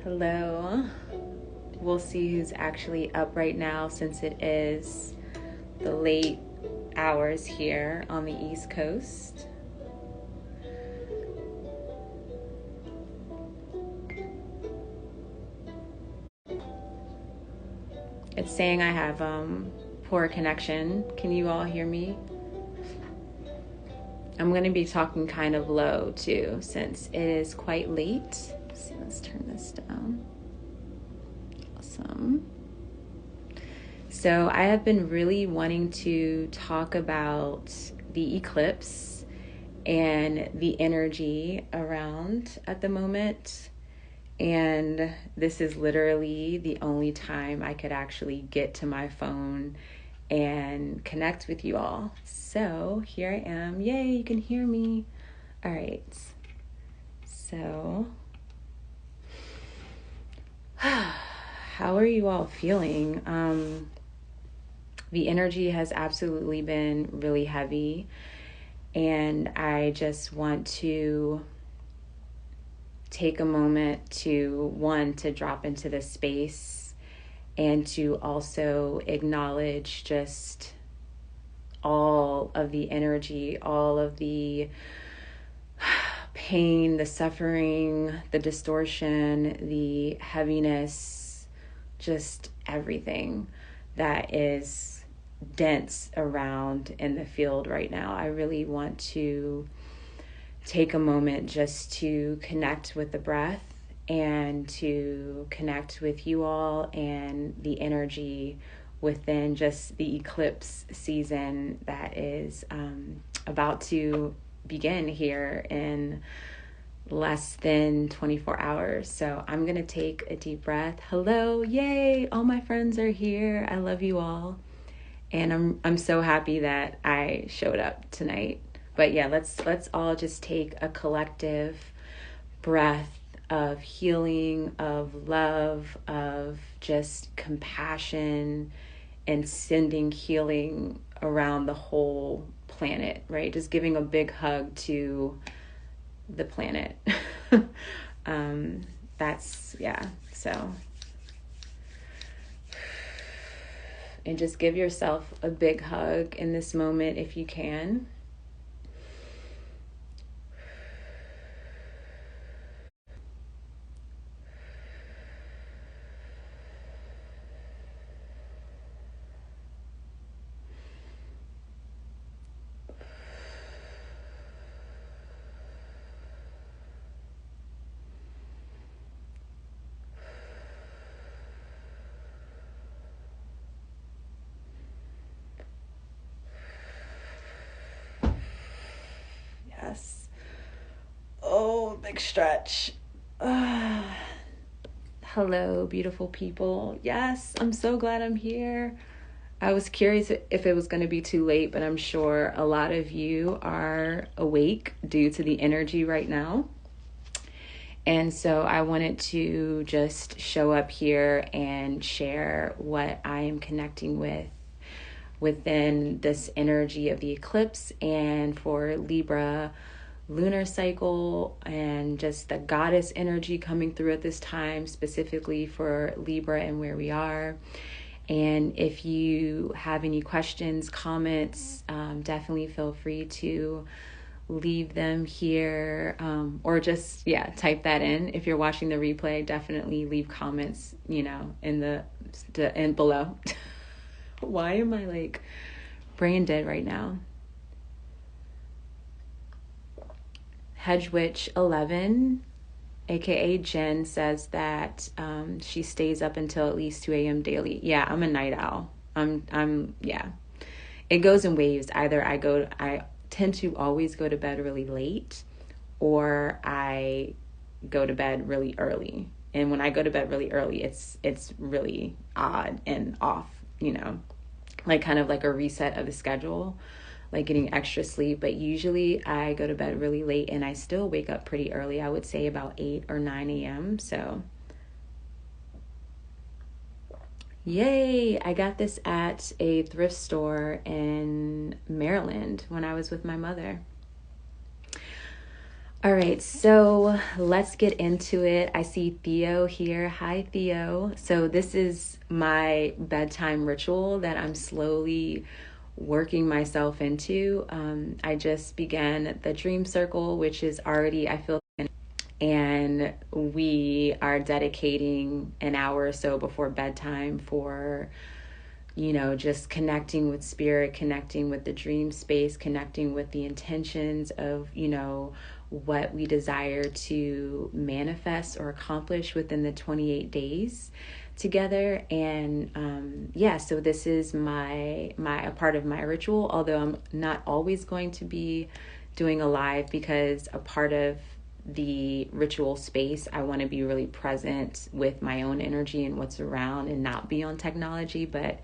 Hello. We'll see who's actually up right now since it is the late hours here on the East Coast. It's saying I have poor connection. Can you all hear me? I'm going to be talking kind of low too since it is quite late. Let's turn this down. Awesome. So I have been really wanting to talk about the eclipse and the energy around at the moment. And this is literally the only time I could actually get to my phone and connect with you all. So here I am. Yay, you can hear me. All right. So how are you all feeling? The energy has absolutely been really heavy, and I just want to take a moment to drop into this space and to also acknowledge just all of the energy, all of the pain, the suffering, the distortion, the heaviness, just everything that is dense around in the field right now. I really want to take a moment just to connect with the breath and to connect with you all and the energy within just the eclipse season that is about to begin here in less than 24 hours. So I'm going to take a deep breath. Hello, yay, all my friends are here. I love you all. And I'm so happy that I showed up tonight. But yeah, let's all just take a collective breath of healing, of love, of just compassion, and sending healing around the whole planet, right? Just giving a big hug to the planet. So. And just give yourself a big hug in this moment if you can. Yes. Oh, big stretch. Hello, beautiful people. Yes, I'm so glad I'm here. I was curious if it was going to be too late, but I'm sure a lot of you are awake due to the energy right now. And so I wanted to just show up here and share what I am connecting with within this energy of the eclipse and for Libra lunar cycle and just the goddess energy coming through at this time, specifically for Libra and where we are. And if you have any questions, comments, definitely feel free to leave them here, or just type that in. If you're watching the replay, definitely leave comments, in the and below. Why am I like brain dead right now? Hedge Witch 11, aka Jen, says that she stays up until at least 2 a.m. daily. Yeah, I'm a night owl. It goes in waves. Either I tend to always go to bed really late, or I go to bed really early. And when I go to bed really early, it's really odd and off, like kind of like a reset of the schedule, like getting extra sleep. But usually I go to bed really late and I still wake up pretty early. I would say about 8 or 9 a.m. So yay, I got this at a thrift store in Maryland when I was with my mother. All right, so let's get into it. I see Theo here. Hi, Theo. So, this is my bedtime ritual that I'm slowly working myself into. I just began the dream circle, which is already, I feel, and we are dedicating an hour or so before bedtime for just connecting with spirit, connecting with the dream space, connecting with the intentions of, what we desire to manifest or accomplish within the 28 days together. And so this is a part of my ritual, although I'm not always going to be doing a live, because a part of the ritual space, I want to be really present with my own energy and what's around and not be on technology. But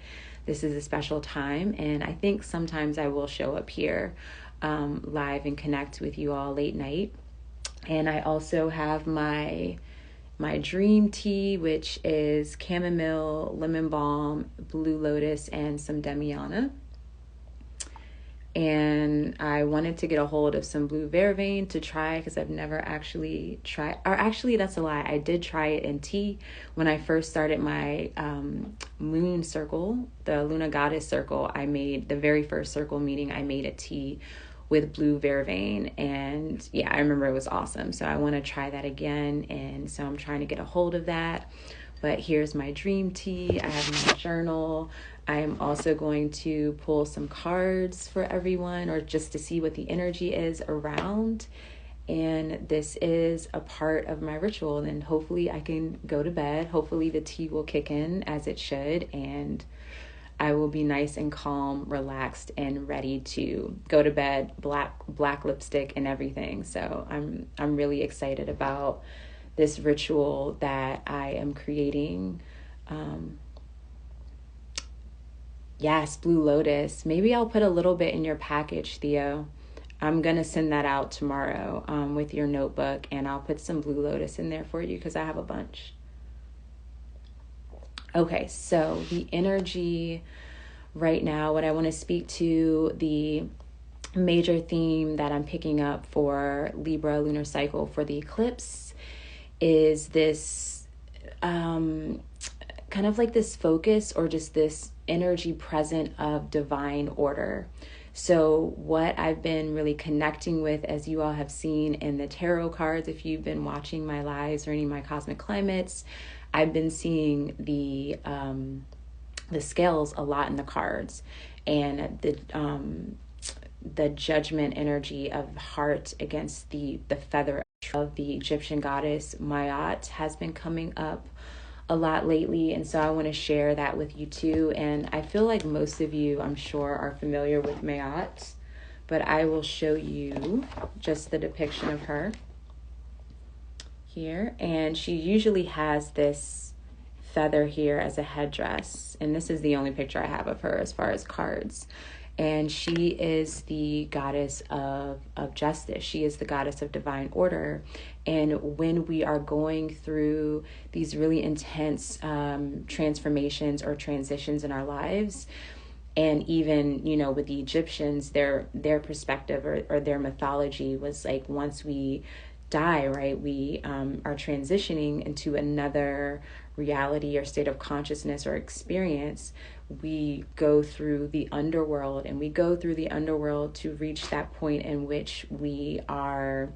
this is a special time, and I think sometimes I will show up here live and connect with you all late night. And I also have my dream tea, which is chamomile, lemon balm, blue lotus, and some demiana. And I wanted to get a hold of some blue vervain to try, because I've never actually tried, or actually that's a lie, I did try it in tea when I first started my moon circle, the Luna Goddess circle. I made the very first circle meeting, I made a tea with blue vervain, and yeah, I remember it was awesome. So I want to try that again, and so I'm trying to get a hold of that. But here's my dream tea. I have my journal. I am also going to pull some cards for everyone, or just to see what the energy is around. And this is a part of my ritual. And hopefully I can go to bed. Hopefully the tea will kick in as it should, and I will be nice and calm, relaxed, and ready to go to bed, black lipstick and everything. So I'm really excited about this ritual that I am creating. Yes, Blue Lotus. Maybe I'll put a little bit in your package, Theo. I'm going to send that out tomorrow with your notebook, and I'll put some Blue Lotus in there for you because I have a bunch. Okay, so the energy right now, what I want to speak to, the major theme that I'm picking up for Libra lunar cycle for the eclipse, is this kind of like this focus, or just this energy present of divine order. So what I've been really connecting with, as you all have seen in the tarot cards, if you've been watching my lives or any of my cosmic climates, I've been seeing the scales a lot in the cards, and the judgment energy of heart against the feather of the Egyptian goddess Maat has been coming up a lot lately. And so I want to share that with you too. And I feel like most of you, I'm sure, are familiar with Maat, but I will show you just the depiction of her here. And she usually has this feather here as a headdress, and this is the only picture I have of her as far as cards. And she is the goddess of justice. She is the goddess of divine order. And when we are going through these really intense transformations or transitions in our lives, and even, with the Egyptians, their perspective or their mythology was like, once we die, right, we are transitioning into another reality or state of consciousness or experience. We go through the underworld, and we go through the underworld to reach that point in which we are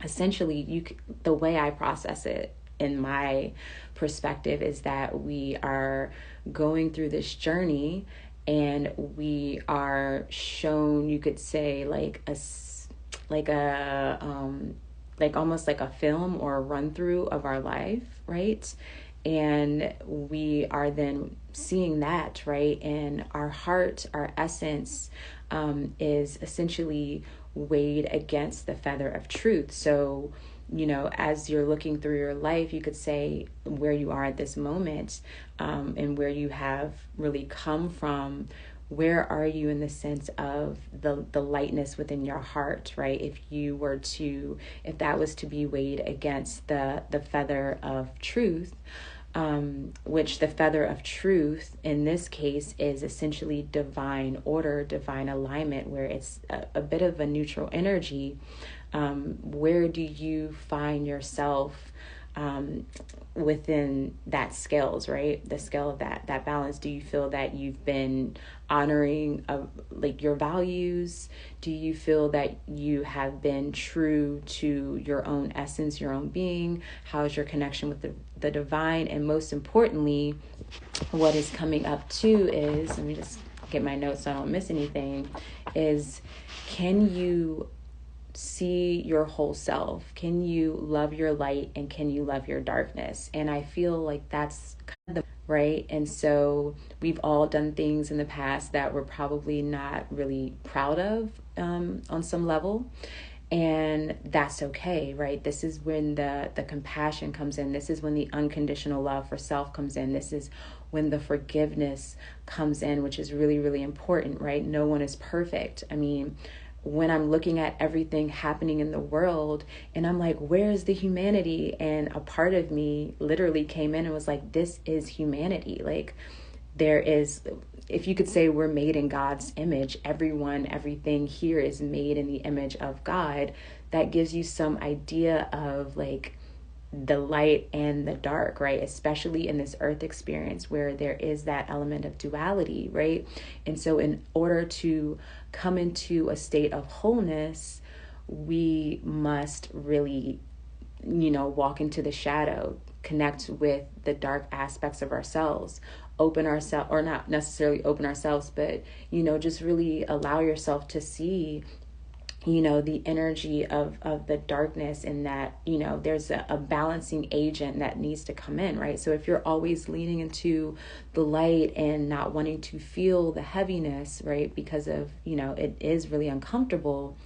essentially, the way I process it in my perspective is that we are going through this journey, and we are shown, you could say, like almost like a film or a run through of our life, right? And we are then seeing that, right? And our heart, our essence, is essentially weighed against the feather of truth. So, as you're looking through your life, you could say where you are at this moment, and where you have really come from. Where are you in the sense of the lightness within your heart, right? If that was to be weighed against the feather of truth, which the feather of truth in this case is essentially divine order, divine alignment, where it's a bit of a neutral energy. Where do you find yourself within that scales, right? The scale of that balance. Do you feel that you've been honoring like your values? Do you feel that you have been true to your own essence, your own being? How is your connection with the divine? And most importantly, what is coming up too is, let me just get my notes so I don't miss anything, is can you see your whole self? Can you love your light and can you love your darkness? And I feel like that's kind of right. And so we've all done things in the past that we're probably not really proud of on some level. And that's okay, right? This is when the compassion comes in. This is when the unconditional love for self comes in. This is when the forgiveness comes in, which is really, really important, right? No one is perfect. I mean, when I'm looking at everything happening in the world and I'm like, where's the humanity? And a part of me literally came in and was like, this is humanity. Like, there is, if you could say we're made in God's image, everyone, everything here is made in the image of God. That gives you some idea of like the light and the dark, right? Especially in this earth experience where there is that element of duality, right? And so in order to come into a state of wholeness, we must really, walk into the shadow, connect with the dark aspects of ourselves, open ourselves, or not necessarily open ourselves, but, just really allow yourself to see the energy of the darkness, and that, there's a balancing agent that needs to come in, right? So if you're always leaning into the light and not wanting to feel the heaviness, right, because of, it is really uncomfortable,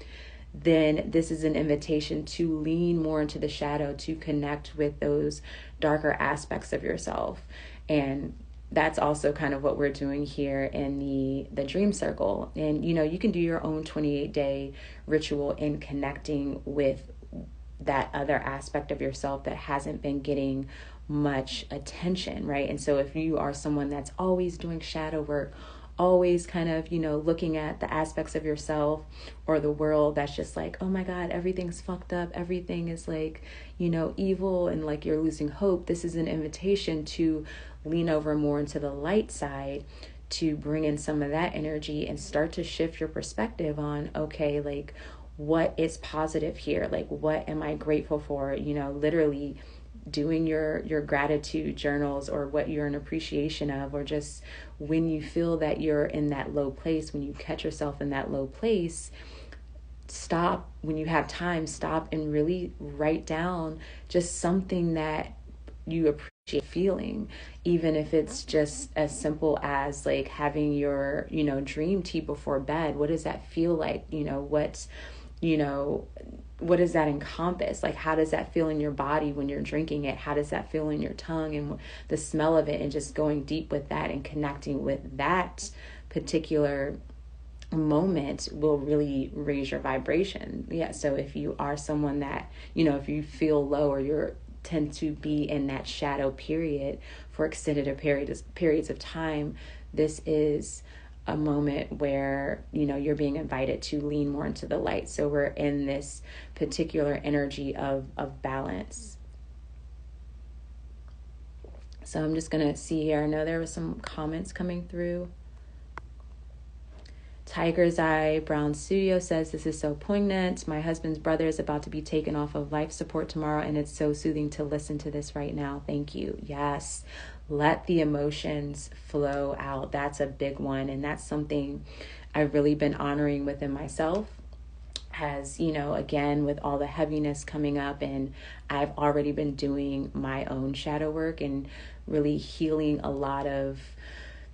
then this is an invitation to lean more into the shadow, to connect with those darker aspects of yourself. And that's also kind of what we're doing here in the dream circle. And, you can do your own 28-day ritual in connecting with that other aspect of yourself that hasn't been getting much attention, right? And so if you are someone that's always doing shadow work, always kind of, looking at the aspects of yourself or the world that's just like, oh my God, everything's fucked up. Everything is like, evil, and like you're losing hope. This is an invitation to lean over more into the light side, to bring in some of that energy and start to shift your perspective on, okay, like what is positive here? Like, what am I grateful for? Literally doing your gratitude journals, or what you're in appreciation of, or just when you feel that you're in that low place, when you catch yourself in that low place, stop. When you have time, stop and really write down just something that you appreciate feeling, even if it's just as simple as like having your, dream tea before bed. What does that feel like? What does that encompass? Like, how does that feel in your body when you're drinking it? How does that feel in your tongue and the smell of it? And just going deep with that and connecting with that particular moment will really raise your vibration. Yeah. So if you are someone that, if you feel low, or you're tend to be in that shadow period for extended periods of time, this is a moment where, you're being invited to lean more into the light. So we're in this particular energy of balance. So I'm just going to see here. I know there was some comments coming through. Tiger's Eye Brown Studio says, this is so poignant. My husband's brother is about to be taken off of life support tomorrow, and it's so soothing to listen to this right now. Thank you. Yes. Let the emotions flow out. That's a big one. And that's something I've really been honoring within myself. As, again, with all the heaviness coming up, and I've already been doing my own shadow work and really healing a lot of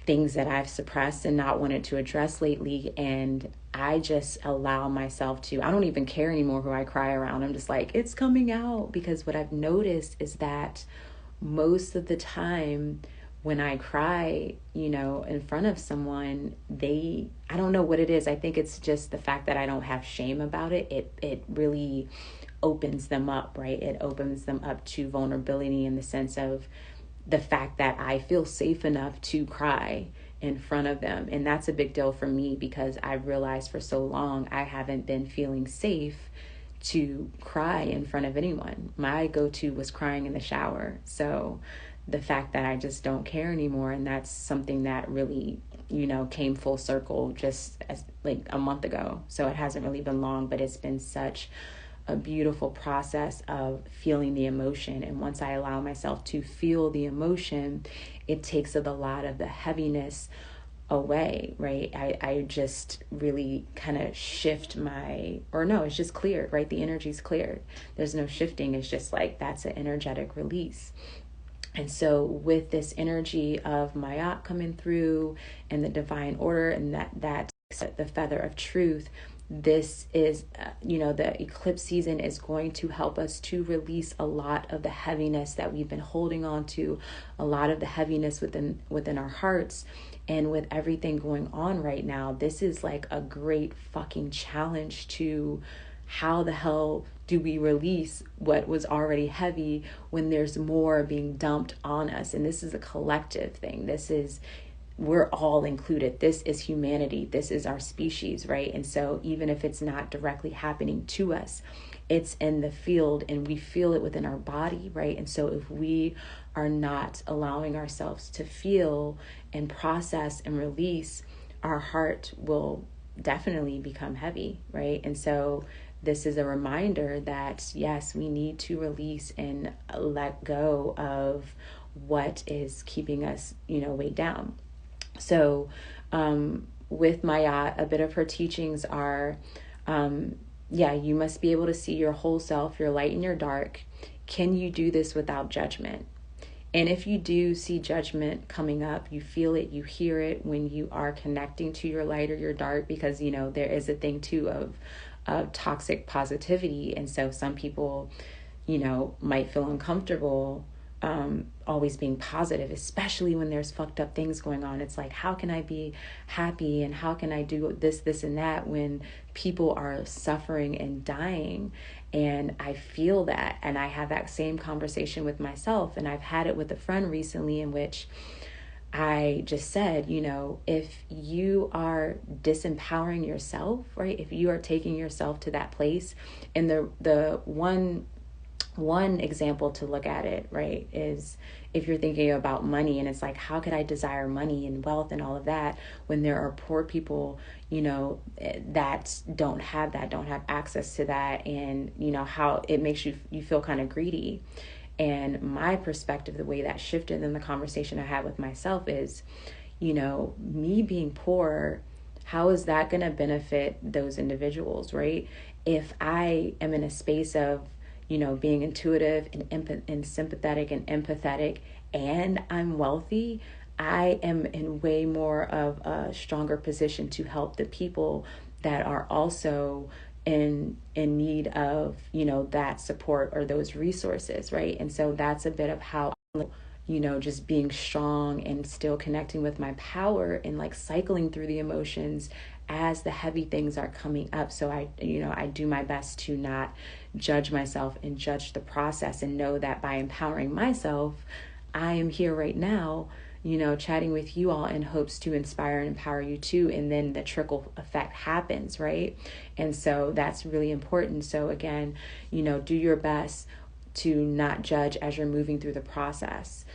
things that I've suppressed and not wanted to address lately. And I just allow myself to, I don't even care anymore who I cry around. I'm just like, it's coming out. Because what I've noticed is that most of the time when I cry, in front of someone, I don't know what it is. I think it's just the fact that I don't have shame about it. It really opens them up, right? It opens them up to vulnerability, in the sense of the fact that I feel safe enough to cry in front of them. And that's a big deal for me, because I've realized for so long I haven't been feeling safe to cry in front of anyone. My go-to was crying in the shower. So the fact that I just don't care anymore, and that's something that really, came full circle just as like a month ago. So it hasn't really been long, but it's been such a beautiful process of feeling the emotion. And once I allow myself to feel the emotion, it takes a lot of the heaviness away, right? I just really kind of shift it's just cleared, right? The energy's cleared. There's no shifting. It's just like, that's an energetic release. And so with this energy of Maat coming through and the divine order, and that the feather of truth, this is, the eclipse season is going to help us to release a lot of the heaviness that we've been holding on to, a lot of the heaviness within our hearts. And with everything going on right now, this is like a great fucking challenge to how the hell do we release what was already heavy when there's more being dumped on us? And this is a collective thing. We're all included. This is humanity. This is our species, right? And so even if it's not directly happening to us, it's in the field and we feel it within our body, right? And so if we are not allowing ourselves to feel and process and release, our heart will definitely become heavy, right? And so this is a reminder that, yes, we need to release and let go of what is keeping us, weighed down. So with Maat, a bit of her teachings are, you must be able to see your whole self, your light and your dark. Can you do this without judgment? And if you do see judgment coming up, you feel it, you hear it when you are connecting to your light or your dark, because, there is a thing too of toxic positivity. And so some people, might feel uncomfortable always being positive, especially when there's fucked up things going on. It's like, how can I be happy and how can I do this and that when people are suffering and dying? And I feel that, and I have that same conversation with myself. And I've had it with a friend recently in which I just said, if you are disempowering yourself, right? If you are taking yourself to that place, and the one example to look at it, right, is if you're thinking about money, and it's like, how could I desire money and wealth and all of that when there are poor people, that don't have access to that, and how it makes you feel kind of greedy. And my perspective, the way that shifted in the conversation I had with myself is, me being poor, how is that going to benefit those individuals, right? If I am in a space of, being intuitive and sympathetic and empathetic, and I'm wealthy, I am in way more of a stronger position to help the people that are also in need of, that support or those resources, right? And so that's a bit of how, just being strong and still connecting with my power and like cycling through the emotions as the heavy things are coming up. So I do my best to not judge myself and judge the process, and know that by empowering myself, I am here right now, chatting with you all in hopes to inspire and empower you too. And then the trickle effect happens, right? And so that's really important. So again, do your best to not judge as you're moving through the process.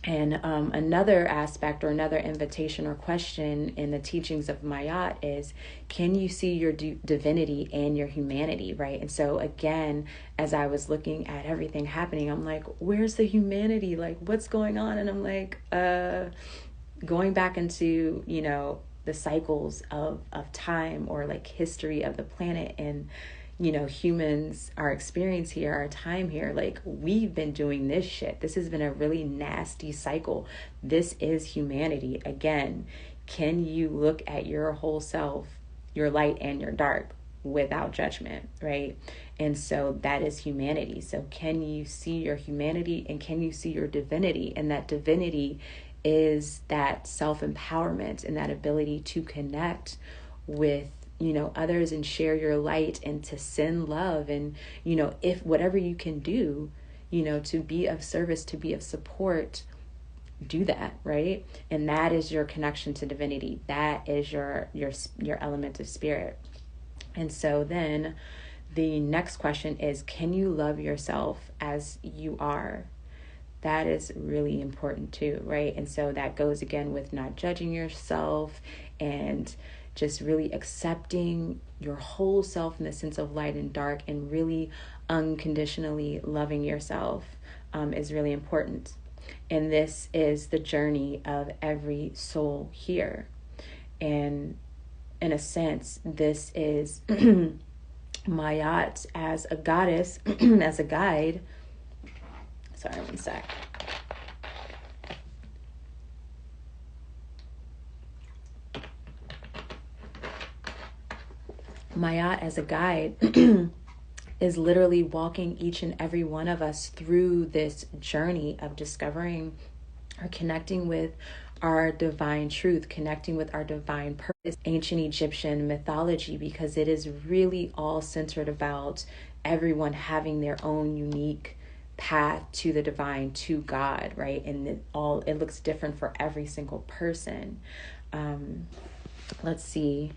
And another aspect or another invitation or question in the teachings of Maat is, can you see your divinity and your humanity, right? And so again, as I was looking at everything happening, I'm like, where's the humanity? Like, what's going on? And I'm like, going back into, the cycles of time, or like history of the planet, and humans, our experience here, our time here, like we've been doing this shit. This has been a really nasty cycle. This is humanity. Again, can you look at your whole self, your light and your dark, without judgment, right? And so that is humanity. So can you see your humanity, and can you see your divinity? And that divinity is that self-empowerment and that ability to connect with others and share your light, and to send love, and if whatever you can do, to be of service, to be of support, do that, right? And that is your connection to divinity. That is your element of spirit. And so then the next question is, can you love yourself as you are? That is really important too, right? And so that goes again with not judging yourself and just really accepting your whole self in the sense of light and dark, and really unconditionally loving yourself is really important. And this is the journey of every soul here. And in a sense, this is Maat as a goddess, as a guide. Sorry, one sec. Maat as a guide is literally walking each and every one of us through this journey of discovering or connecting with our divine truth, connecting with our divine purpose, ancient Egyptian mythology, because it is really all centered about everyone having their own unique path to the divine, to God, right? And it looks different for every single person. Let's see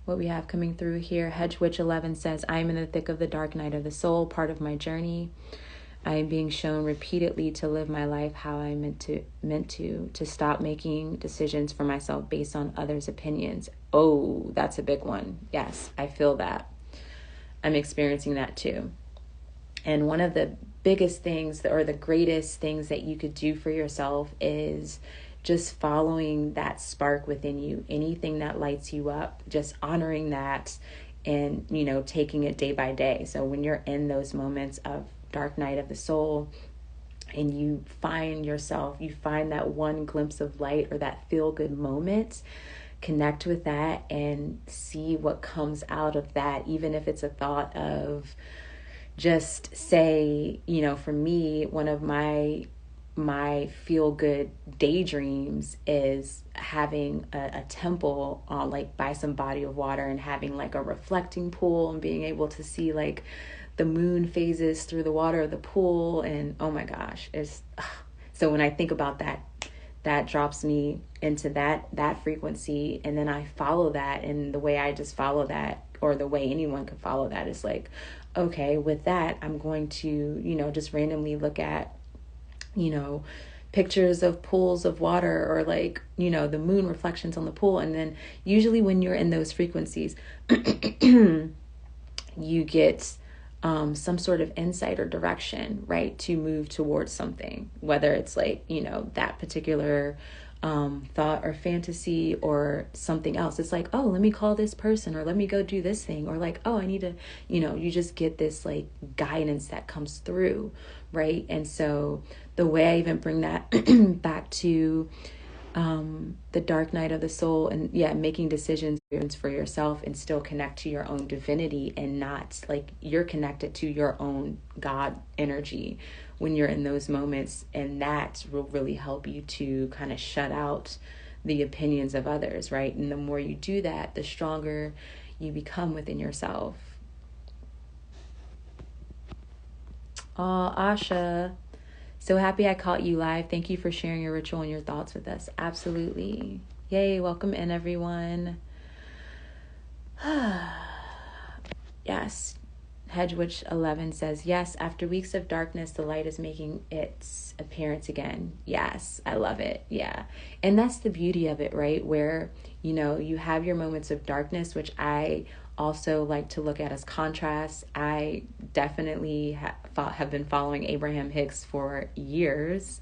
what we have coming through here. Hedge Witch 11 says, I am in the thick of the dark night of the soul, part of my journey. I am being shown repeatedly to live my life how I meant to stop making decisions for myself based on others' opinions. Oh, that's a big one. Yes, I feel that. I'm experiencing that too. And one of the biggest things, or the greatest things that you could do for yourself, is just following that spark within you. Anything that lights you up, just honoring that and, taking it day by day. So when you're in those moments of dark night of the soul and you find that one glimpse of light or that feel good moment, connect with that and see what comes out of that. Even if it's a thought of, just say, for me, one of my feel good daydreams is having a temple on, like, by some body of water, and having like a reflecting pool and being able to see like the moon phases through the water of the pool. And oh my gosh, so when I think about that drops me into that frequency, and then I follow that. And the way I just follow that, or the way anyone could follow that, is like, okay, with that, I'm going to, just randomly look at, pictures of pools of water, or like, the moon reflections on the pool. And then usually when you're in those frequencies, you get some sort of insight or direction, right, to move towards something, whether it's like, that particular thought or fantasy or something else. It's like, oh, let me call this person, or let me go do this thing, or like, oh, I need to, you just get this like guidance that comes through, right? And so the way I even bring that back to the dark night of the soul, and making decisions for yourself and still connect to your own divinity, and not like you're connected to your own God energy when you're in those moments. And that will really help you to kind of shut out the opinions of others, right? And the more you do that, the stronger you become within yourself. Oh, Asha, so happy I caught you live. Thank you for sharing your ritual and your thoughts with us. Absolutely. Yay, welcome in, everyone. Yes. Hedgewitch 11 says, yes, after weeks of darkness, the light is making its appearance again. Yes, I love it. Yeah. And that's the beauty of it, right? Where, you have your moments of darkness, which I also like to look at as contrast. I definitely have been following Abraham Hicks for years,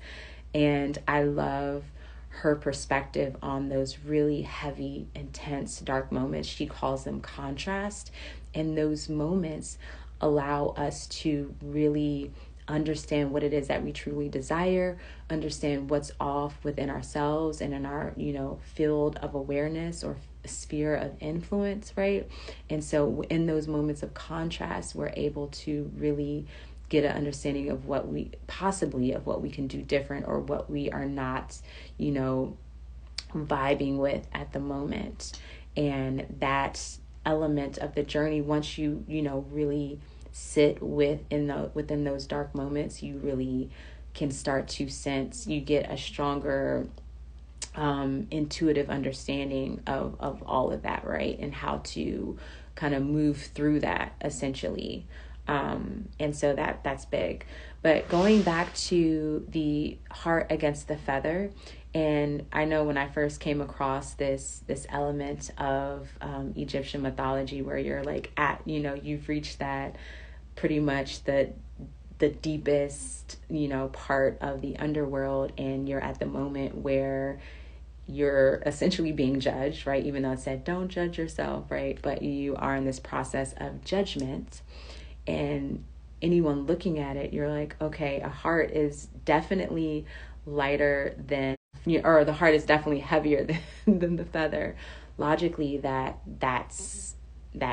and I love her perspective on those really heavy, intense, dark moments. She calls them contrast. And those moments allow us to really understand what it is that we truly desire, understand what's off within ourselves and in our, field of awareness or sphere of influence, right? And so in those moments of contrast, we're able to really get an understanding of what we can do different, or what we are not, vibing with at the moment. And that element of the journey, once you really sit within those dark moments, you really can start to sense, you get a stronger intuitive understanding of all of that, right? And how to kind of move through that essentially. And so that's big. But going back to the heart against the feather, and I know when I first came across this element of Egyptian mythology, where you're like at, you've reached that pretty much the deepest, part of the underworld, and you're at the moment where you're essentially being judged, right? Even though it said don't judge yourself, right? But you are in this process of judgment, and anyone looking at it, you're like, okay, a heart is definitely lighter than, or the heart is definitely heavier than the feather. Logically, that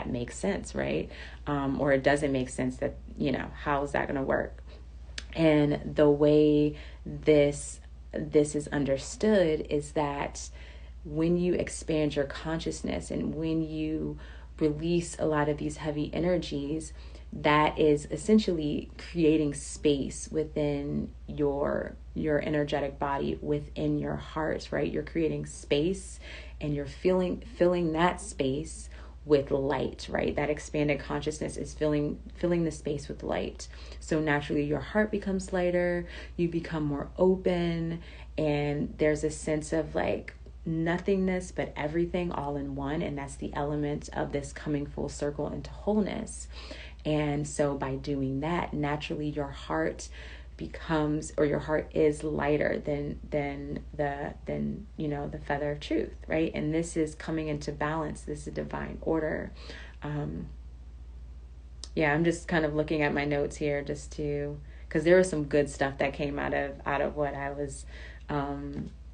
makes sense, right? Or it doesn't make sense. That, how is that going to work? And the way this is understood is that when you expand your consciousness and when you release a lot of these heavy energies, that is essentially creating space within your energetic body, within your heart, right? You're creating space, and you're filling that space with light, right? That expanded consciousness is filling the space with light. So naturally your heart becomes lighter, you become more open, and there's a sense of like nothingness but everything all in one. And that's the element of this coming full circle into wholeness. And so by doing that, naturally your heart becomes, or your heart is lighter than the feather of truth, right? And this is coming into balance. This is a divine order. I'm just kind of looking at my notes here just to, because there was some good stuff that came out of what I was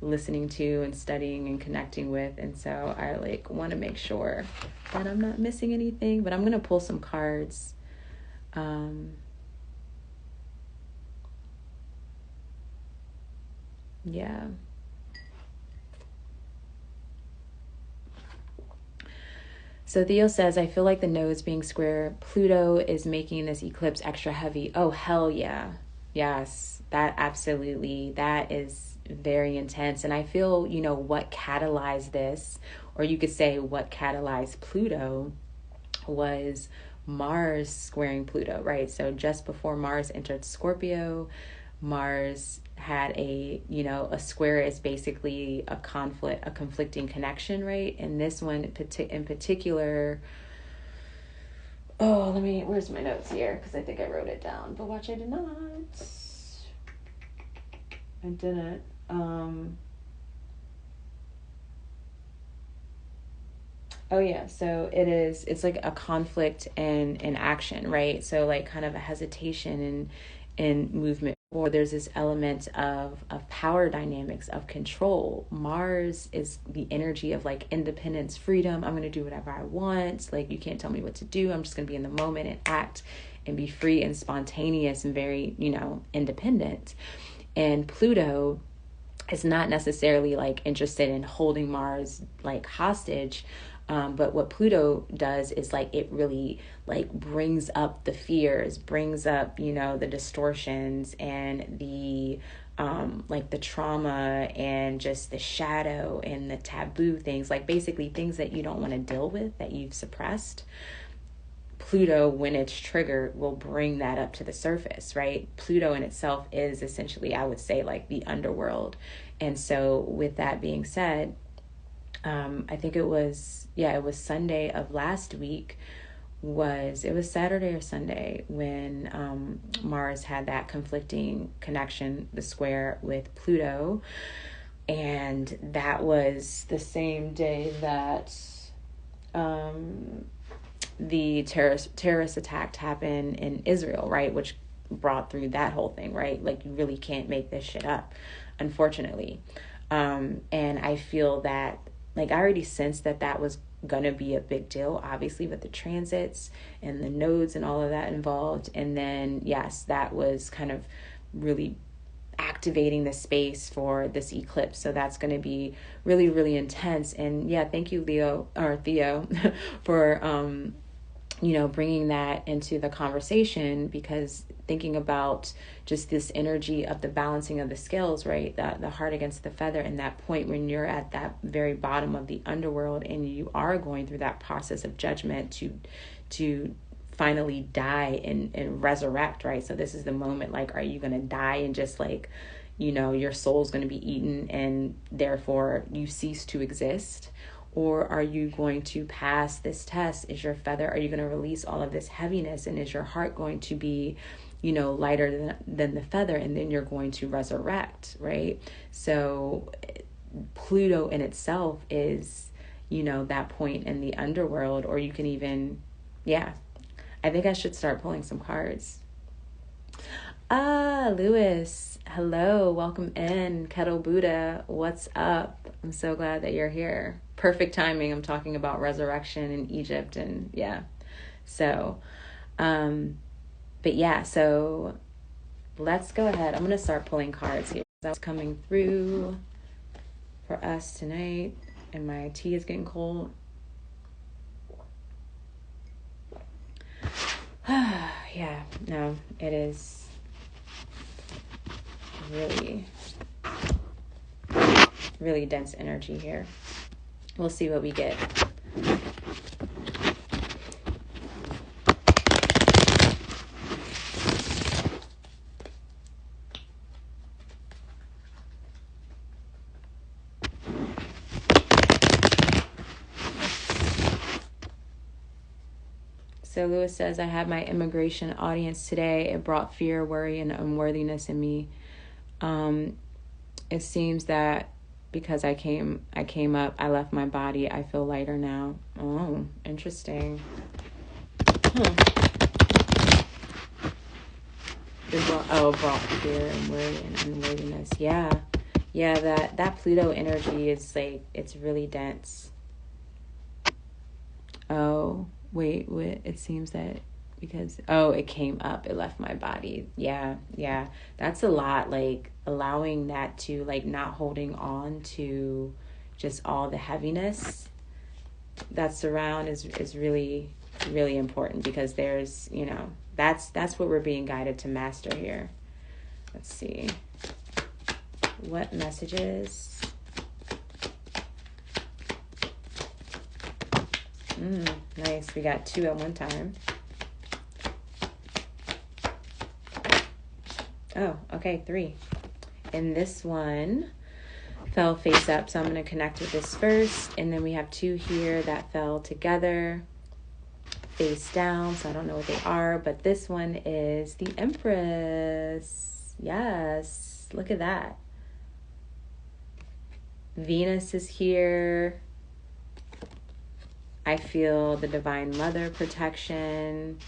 listening to and studying and connecting with. And so I want to make sure that I'm not missing anything, but I'm going to pull some cards. Yeah. So Theo says, I feel like the nodes being square, Pluto is making this eclipse extra heavy. Oh, hell yeah. Yes, that absolutely. That is very intense. And I feel, what catalyzed this, or you could say what catalyzed Pluto, was Mars squaring Pluto, right? So just before Mars entered Scorpio, Mars had a square is basically a conflicting connection, right? And this one in particular, where's my notes here? Because I think I wrote it down, but watch, I did not. I didn't. Oh yeah, so it's like a conflict and action, right? So like kind of a hesitation and movement, or there's this element of power dynamics, of control. Mars is the energy of like independence, freedom. I'm going to do whatever I want. Like, you can't tell me what to do. I'm just going to be in the moment and act and be free and spontaneous and very, independent. And Pluto is not necessarily like interested in holding Mars like hostage. But what Pluto does is like, it really like brings up the fears, brings up, the distortions and the like the trauma and just the shadow and the taboo things, like basically things that you don't want to deal with, that you've suppressed. Pluto, when it's triggered, will bring that up to the surface, right? Pluto in itself is essentially, I would say, like the underworld. And so with that being said, I think it was Sunday of last week, it was Saturday or Sunday, when Mars had that conflicting connection, the square with Pluto. And that was the same day that the terrorist attack happened in Israel, right? Which brought through that whole thing, right? Like, you really can't make this shit up, unfortunately. And I feel that, like, I already sensed that was gonna be a big deal, obviously, with the transits and the nodes and all of that involved. And then, yes, that was kind of really activating the space for this eclipse. So that's going to be really, really intense. And yeah, thank you, Theo, for bringing that into the conversation, because thinking about just this energy of the balancing of the scales, right? The heart against the feather, and that point when you're at that very bottom of the underworld and you are going through that process of judgment to finally die and resurrect, right? So this is the moment, like, are you going to die and just like, your soul's going to be eaten and therefore you cease to exist? Or are you going to pass this test? Is your feather, are you going to release all of this heaviness? And is your heart going to be, lighter than the feather? And then you're going to resurrect, right? So Pluto in itself is, that point in the underworld. Or you can even, I think I should start pulling some cards. Lewis, hello, welcome in. Kettle Buddha, what's up? I'm so glad that you're here. Perfect timing. I'm talking about resurrection in Egypt, and so so let's go ahead. I'm going to start pulling cards here. That's coming through for us tonight, and my tea is getting cold. It is really, really dense energy here. We'll see what we get. So Lewis says, I had my immigration audience today. It brought fear, worry, and unworthiness in me. It seems that because I came up, I left my body. I feel lighter now. Oh, interesting. It brought fear and worry and unworthiness. That Pluto energy is like, it's really dense. Oh, wait, it seems that because it came up, it left my body. That's a lot. Like allowing that to, like, not holding on to just all the heaviness that's around is really, really important, because there's, that's what we're being guided to master here. Let's see what messages. Nice. We got 2 at one time. Oh, okay, 3. And this one fell face up, so I'm going to connect with this first. And then we have 2 here that fell together face down, so I don't know what they are. But this one is the Empress. Yes, look at that. Venus is here. I feel the Divine Mother protection,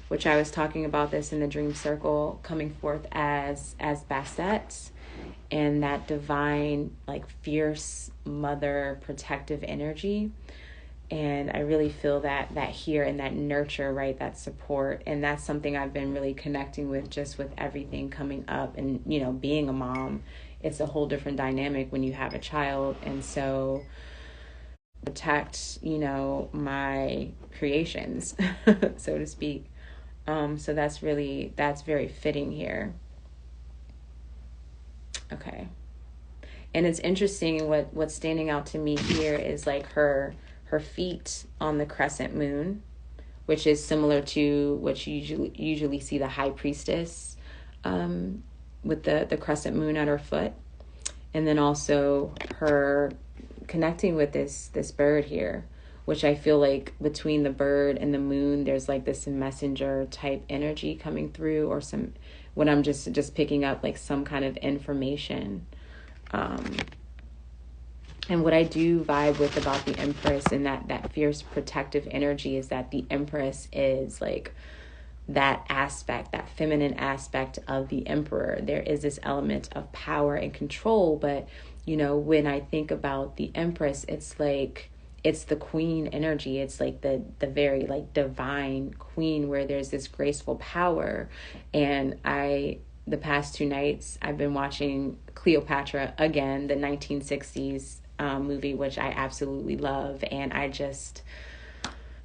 which I was talking about this in the dream circle, coming forth as Bastet, and that divine, like, fierce mother protective energy. And I really feel that here, and that nurture, right, that support. And that's something I've been really connecting with, just with everything coming up. And, being a mom, it's a whole different dynamic when you have a child. And so protect, my creations, so to speak. So that's very fitting here. Okay. And it's interesting, what's standing out to me here is like her feet on the crescent moon, which is similar to what you usually see the high priestess with the crescent moon at her foot. And then also her connecting with this bird here, which I feel like between the bird and the moon, there's like this messenger type energy coming through, or what I'm just picking up, like some kind of information. And what I do vibe with about the Empress and that fierce protective energy is that the Empress is like that aspect, that feminine aspect of the Emperor. There is this element of power and control, but when I think about the Empress, it's like, it's the queen energy. It's like the very like divine queen, where there's this graceful power. And the past 2 nights, I've been watching Cleopatra again, the 1960s movie, which I absolutely love. And I just,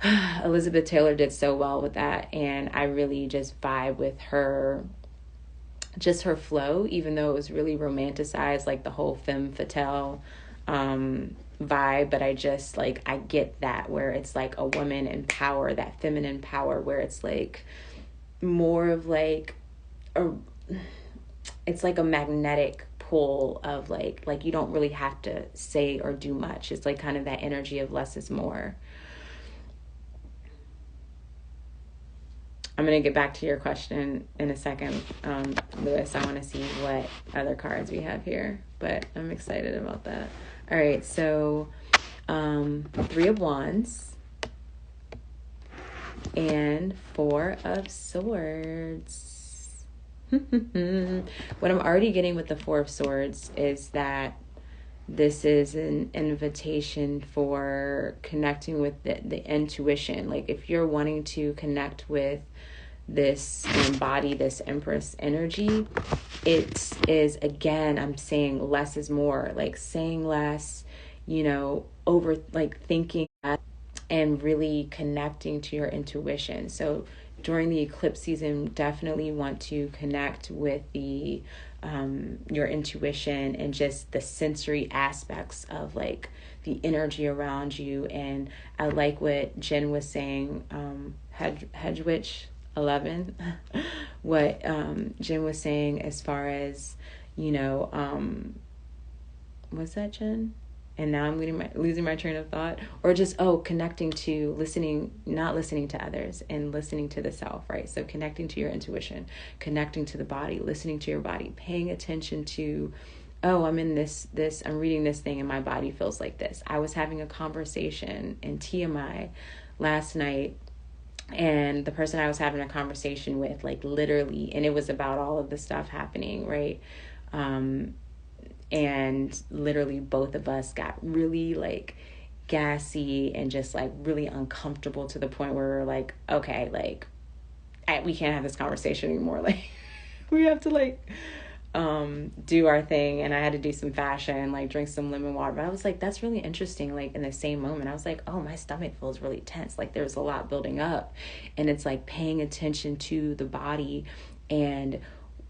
Elizabeth Taylor did so well with that, and I really just vibe with her, just her flow, even though it was really romanticized, like the whole femme fatale vibe. But I just like, I get that, where it's like a woman in power, that feminine power, where it's like more of like a, it's like a magnetic pull of like you don't really have to say or do much. It's like kind of that energy of less is more. I'm going to get back to your question in a second, Lewis. I want to see what other cards we have here, but I'm excited about that. All right, so Three of Wands and Four of Swords. What I'm already getting with the Four of Swords is that this is an invitation for connecting with the intuition. Like if you're wanting to connect with this, embody this Empress energy, it is, again, I'm saying less is more, like saying less, over like thinking that, and really connecting to your intuition. So during the eclipse season, definitely want to connect with the your intuition and just the sensory aspects of like the energy around you. And I like what Jen was saying, Hedgewitch 11, what Jen was saying as far as, was that Jen? And now I'm losing my train of thought. Or just, connecting to listening, not listening to others, and listening to the self, right? So connecting to your intuition, connecting to the body, listening to your body, paying attention to, I'm in this, I'm reading this thing and my body feels like this. I was having a conversation in TMI last night, and the person I was having a conversation with, like literally, and it was about all of the stuff happening, right? And literally both of us got really like gassy and just like really uncomfortable, to the point where we were like, okay, like we can't have this conversation anymore. Like we have to like do our thing. And I had to do some fashion, like drink some lemon water. But I was like, that's really interesting. Like in the same moment, I was like, oh, my stomach feels really tense. Like there's a lot building up. And it's like paying attention to the body and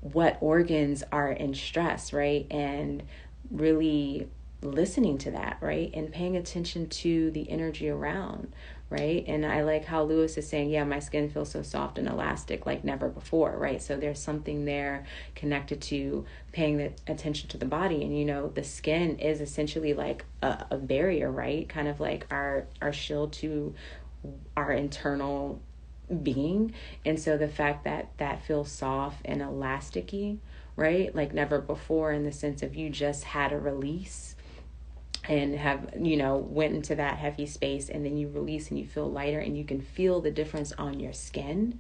what organs are in stress, right? And really listening to that, right? And paying attention to the energy around, right? And I like how Lewis is saying, yeah, my skin feels so soft and elastic like never before, right? So there's something there connected to paying the attention to the body. And the skin is essentially like a barrier, right? Kind of like our shield to our internal being. And so the fact that that feels soft and elasticy, right, like never before, in the sense of you just had a release and have went into that heavy space, and then you release and you feel lighter, and you can feel the difference on your skin,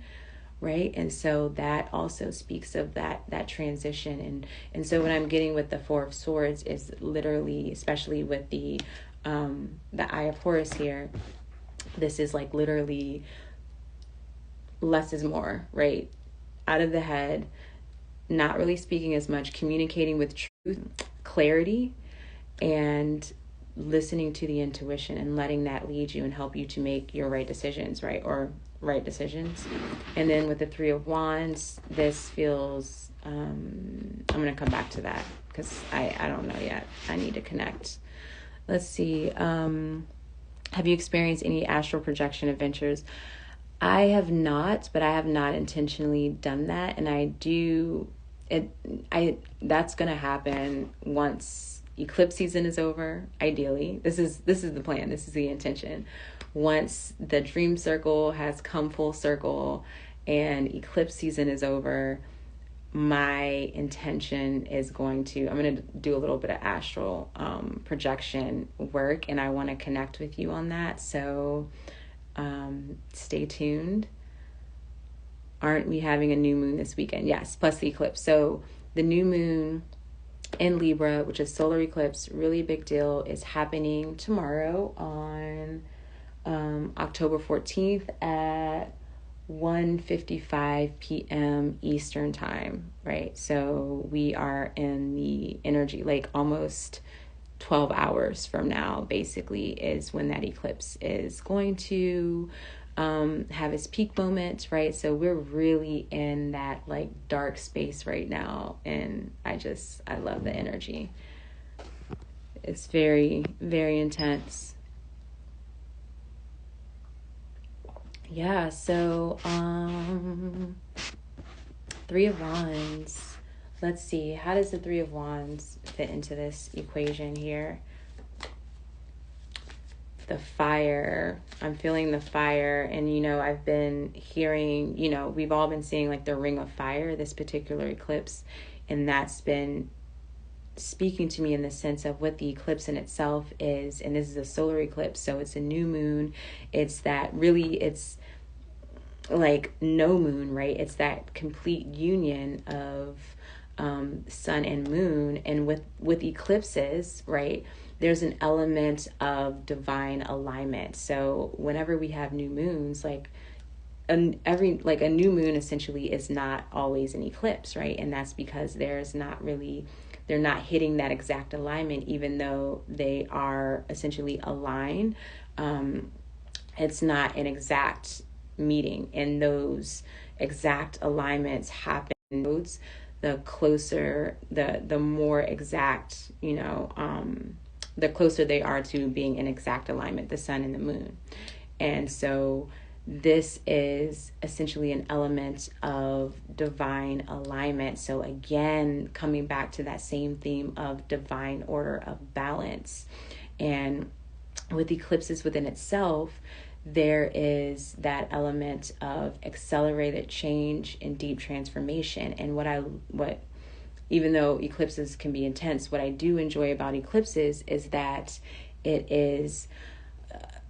right? And so that also speaks of that transition. And so what I'm getting with the Four of Swords is literally, especially with the Eye of Horus here, this is like literally less is more, right? Out of the head, not really speaking as much, communicating with truth, clarity, and listening to the intuition and letting that lead you and help you to make your right decisions, right? Or right decisions. And then with the Three of Wands, this feels, I'm going to come back to that because I don't know yet. I need to connect. Let's see. Have you experienced any astral projection adventures? I have not, but I have not intentionally done that. And that's going to happen once eclipse season is over. Ideally, this is the plan. This is the intention. Once the dream circle has come full circle and eclipse season is over, my intention is I'm going to do a little bit of astral projection work, and I want to connect with you on that. So stay tuned. Aren't we having a new moon this weekend? Yes, plus the eclipse. So the new moon in Libra, which is solar eclipse, really big deal, is happening tomorrow on October 14th at 1:55 p.m. Eastern time, right? So we are in the energy, like almost 12 hours from now, basically, is when that eclipse is going to have its peak moment, right? So we're really in that like dark space right now. And I love the energy. It's very, very intense. Yeah, so Three of Wands. Let's see, how does the Three of Wands fit into this equation here? The fire. I'm feeling the fire. And, you know, I've been hearing, you know, we've all been seeing like the ring of fire, this particular eclipse. And that's been speaking to me in the sense of what the eclipse in itself is. And this is a solar eclipse, so it's a new moon. It's that really, it's like no moon, right? It's that complete union of sun and moon. And with eclipses, right, there's an element of divine alignment. So whenever we have new moons, like a new moon essentially is not always an eclipse, right? And that's because they're not hitting that exact alignment, even though they are essentially aligned. It's not an exact meeting, and those exact alignments happen. The closer, the more exact, you know, the closer they are to being an exact alignment, the sun and the moon. And so this is essentially an element of divine alignment. So again, coming back to that same theme of divine order of balance. And with eclipses within itself, there is that element of accelerated change and deep transformation. And what even though eclipses can be intense, what I do enjoy about eclipses is that it is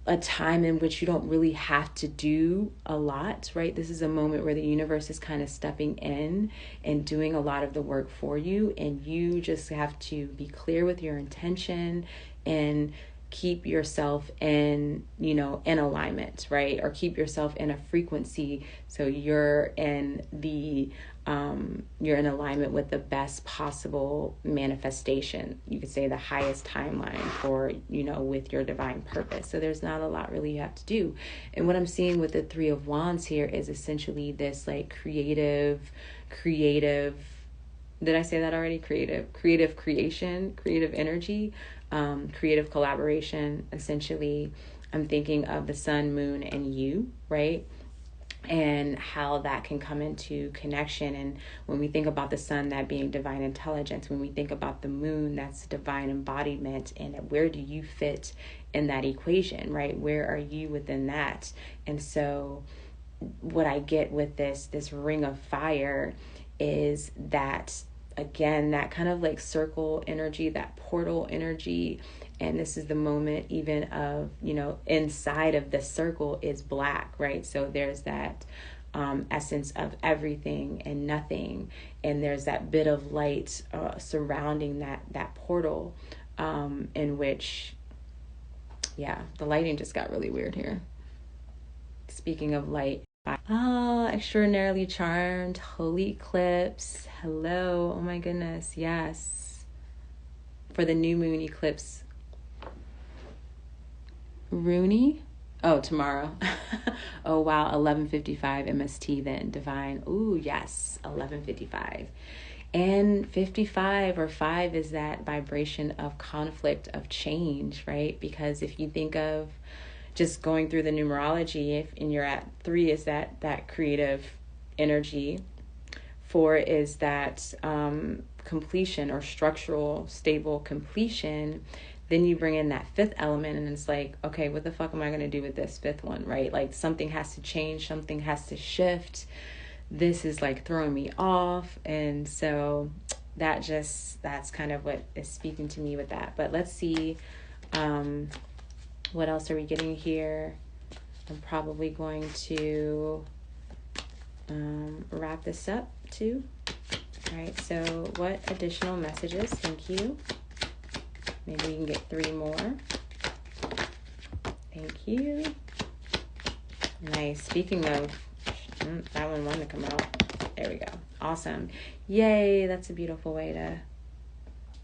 a time in which you don't really have to do a lot, right? This is a moment where the universe is kind of stepping in and doing a lot of the work for you, and you just have to be clear with your intention and keep yourself in, you know, in alignment, right? Or keep yourself in a frequency so you're in alignment with the best possible manifestation. You could say the highest timeline for, you know, with your divine purpose. So there's not a lot really you have to do. And what I'm seeing with the Three of Wands here is essentially this like creative, did I say that already? Creative creation, creative energy, creative collaboration. Essentially, I'm thinking of the sun, moon, and you, right? And how that can come into connection. And when we think about the sun, that being divine intelligence, when we think about the moon, that's divine embodiment. And where do you fit in that equation, right? Where are you within that? And so what I get with this ring of fire is that, again, that kind of like circle energy, that portal energy. And this is the moment even of, you know, inside of the circle is black, right? So there's that essence of everything and nothing. And there's that bit of light surrounding that portal, in which, yeah, the lighting just got really weird here. Speaking of light, extraordinarily charmed, holy eclipse. Hello. Oh my goodness. Yes. For the new moon eclipse. Rooney? Oh, tomorrow. Oh, wow. 11:55 MST then. Divine. Ooh, yes. 11:55. And 55 or 5 is that vibration of conflict, of change, right? Because if you think of just going through the numerology, and you're at 3 is that creative energy. 4 is that completion or structural, stable completion. Then you bring in that 5th element, and it's like, okay, what the fuck am I going to do with this 5th one, right? Like something has to change, something has to shift. This is like throwing me off. And so that's kind of what is speaking to me with that. But let's see, what else are we getting here? I'm probably going to wrap this up too. All right, so what additional messages? Thank you. Maybe we can get 3 more. Thank you. Nice. Speaking of, that one wanted to come out. There we go. Awesome. Yay. That's a beautiful way to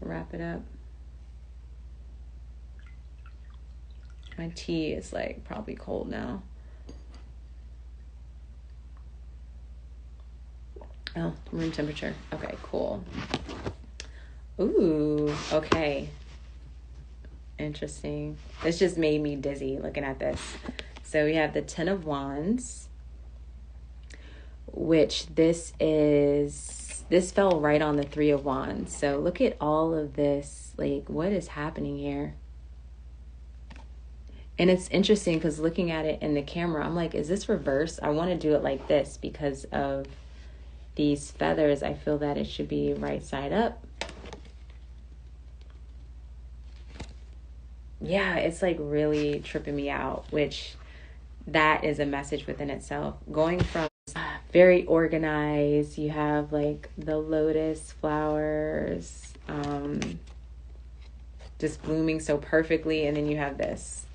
wrap it up. My tea is like probably cold now. Oh, room temperature. Okay, cool. Ooh, okay. Interesting. This just made me dizzy looking at this. So we have the Ten of Wands, which this fell right on the Three of Wands. So look at all of this. Like, what is happening here? And it's interesting because looking at it in the camera, I'm like, is this reverse? I want to do it like this because of these feathers. I feel that it should be right side up. Yeah, it's like really tripping me out, which that is a message within itself. Going from very organized, you have like the lotus flowers just blooming so perfectly, and then you have this.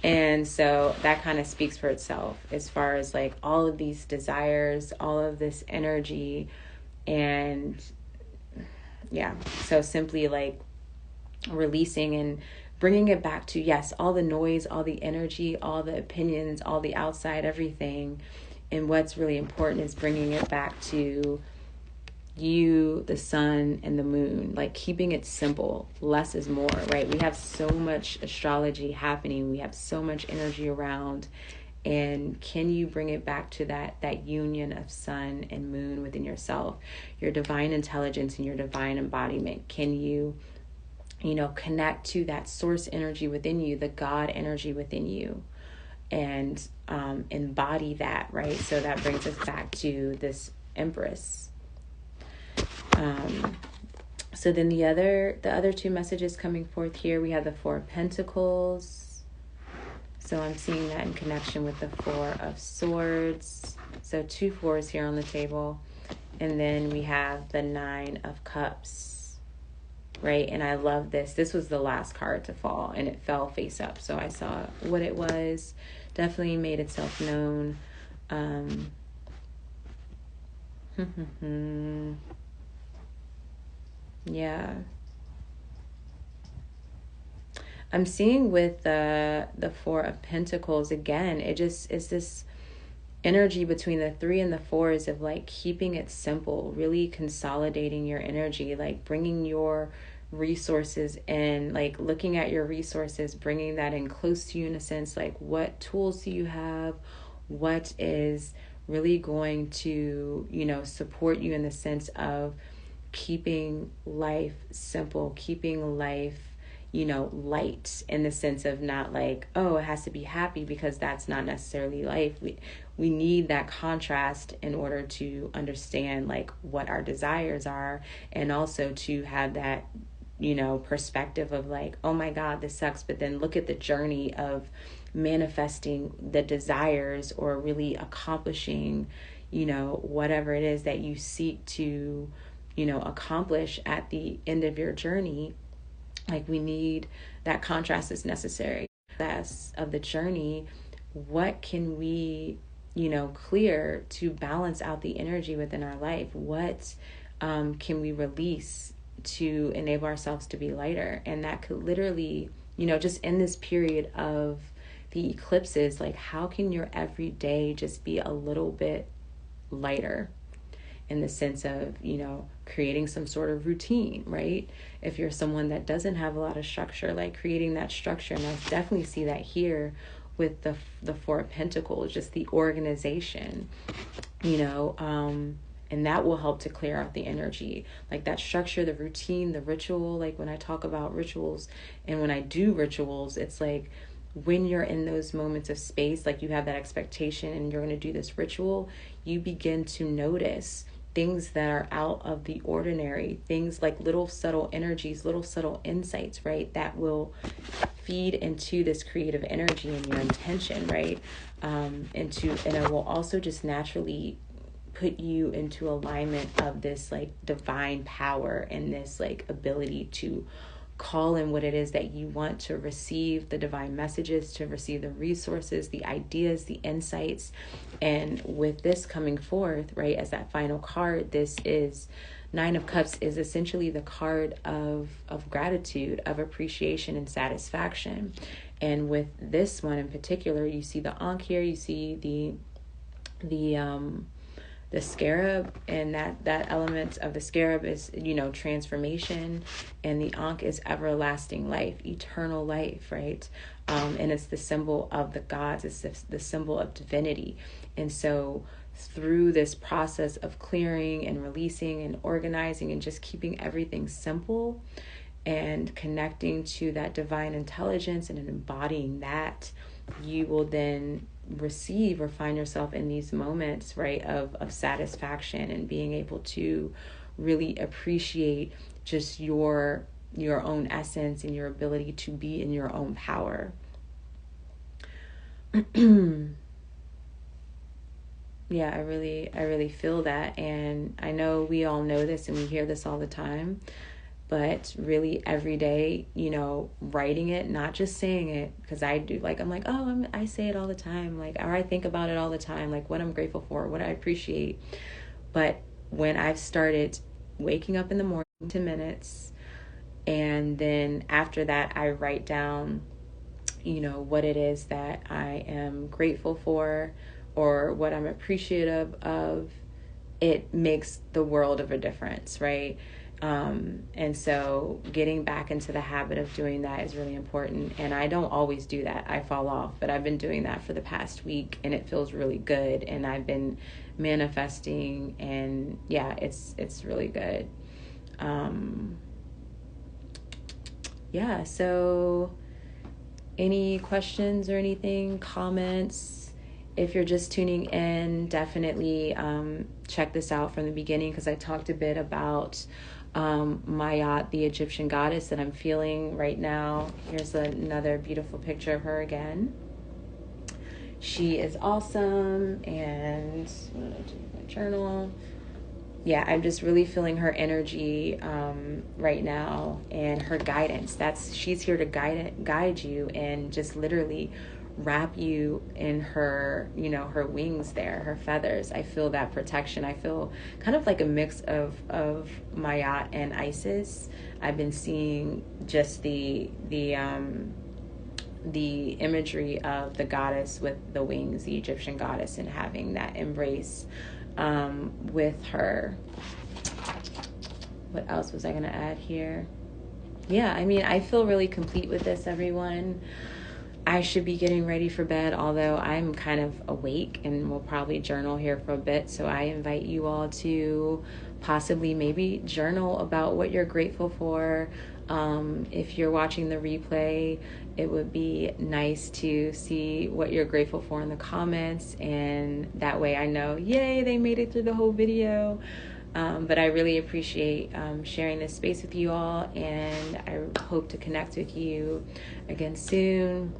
And so that kind of speaks for itself as far as like all of these desires, all of this energy. And yeah, so simply like releasing and bringing it back to, yes, all the noise, all the energy, all the opinions, all the outside, everything. And what's really important is bringing it back to you, the sun, and the moon, like keeping it simple. Less is more, right? We have so much astrology happening. We have so much energy around. And can you bring it back to that union of sun and moon within yourself, your divine intelligence and your divine embodiment? Can you connect to that source energy within you, the God energy within you, and embody that, right? So that brings us back to this Empress. So then the other two messages coming forth here, we have the Four of Pentacles. So I'm seeing that in connection with the Four of Swords. So 2 fours here on the table. And then we have the Nine of Cups, right? And I love this. This was the last card to fall, and it fell face up. So I saw what it was. Definitely made itself known. Yeah. I'm seeing with the Four of Pentacles again, it just is this energy between the 3 and the 4s of like keeping it simple, really consolidating your energy, like bringing your resources in, like looking at your resources, bringing that in close to you in a sense, like what tools do you have? What is really going to, support you in the sense of keeping life simple, keeping life, light, in the sense of not like, oh, it has to be happy, because that's not necessarily life. We need that contrast in order to understand like what our desires are, and also to have that, perspective of like, oh my God, this sucks. But then look at the journey of manifesting the desires, or really accomplishing, whatever it is that you seek to, accomplish at the end of your journey. Like we need that contrast is necessary. That's of the journey. What can we, clear to balance out the energy within our life? What can we release to enable ourselves to be lighter? And that could literally, just in this period of the eclipses, like how can your everyday just be a little bit lighter? In the sense of, creating some sort of routine, right? If you're someone that doesn't have a lot of structure, like creating that structure. And I definitely see that here with the Four of Pentacles, just the organization, and that will help to clear out the energy, like that structure, the routine, the ritual. Like when I talk about rituals and when I do rituals, it's like when you're in those moments of space, like you have that expectation and you're going to do this ritual, you begin to notice things that are out of the ordinary, things like little subtle energies, little subtle insights, right? That will feed into this creative energy and your intention, right? And it will also just naturally put you into alignment of this like divine power and this like ability to call in what it is that you want to receive, the divine messages, to receive the resources, the ideas, the insights. And with this coming forth, right, as that final card, this is Nine of Cups, is essentially the card of gratitude, of appreciation and satisfaction. And with this one in particular, you see the Ankh here, you see the scarab, and that element of the scarab is, transformation, and the Ankh is everlasting life, eternal life, right? And it's the symbol of the gods, it's the symbol of divinity. And so through this process of clearing and releasing and organizing and just keeping everything simple and connecting to that divine intelligence and embodying that, you will then receive or find yourself in these moments, right, of satisfaction and being able to really appreciate just your own essence and your ability to be in your own power. Yeah, I really feel that. And I know we all know this and we hear this all the time, but really every day, writing it, not just saying it, because I do, I say it all the time, or I think about it all the time, what I'm grateful for, what I appreciate. But when I've started waking up in the morning, 10 minutes, and then after that, I write down, what it is that I am grateful for or what I'm appreciative of, it makes the world of a difference, right? And so getting back into the habit of doing that is really important. And I don't always do that. I fall off, but I've been doing that for the past week and it feels really good. And I've been manifesting, and yeah, it's really good. Yeah. So any questions or anything, comments? If you're just tuning in, definitely check this out from the beginning, because I talked a bit about Maat, the Egyptian goddess that I'm feeling right now. Here's another beautiful picture of her again. She is awesome. And what did I do with my journal? Yeah, I'm just really feeling her energy right now, and her guidance. She's here to guide you and just literally wrap you in her, her wings there, her feathers. I feel that protection. I feel kind of like a mix of Maat and Isis. I've been seeing just the imagery of the goddess with the wings, the Egyptian goddess, and having that embrace with her. What else was I going to add here? Yeah, I feel really complete with this, everyone. I should be getting ready for bed, although I'm kind of awake and will probably journal here for a bit. So I invite you all to possibly maybe journal about what you're grateful for. If you're watching the replay, it would be nice to see what you're grateful for in the comments, and that way I know, yay, they made it through the whole video. But I really appreciate sharing this space with you all, and I hope to connect with you again soon.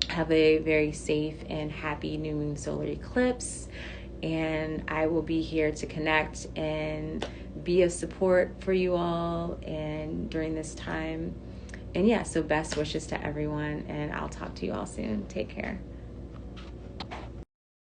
Have a very safe and happy new moon solar eclipse, and I will be here to connect and be a support for you all and during this time. And yeah, so best wishes to everyone, and I'll talk to you all soon. Take care.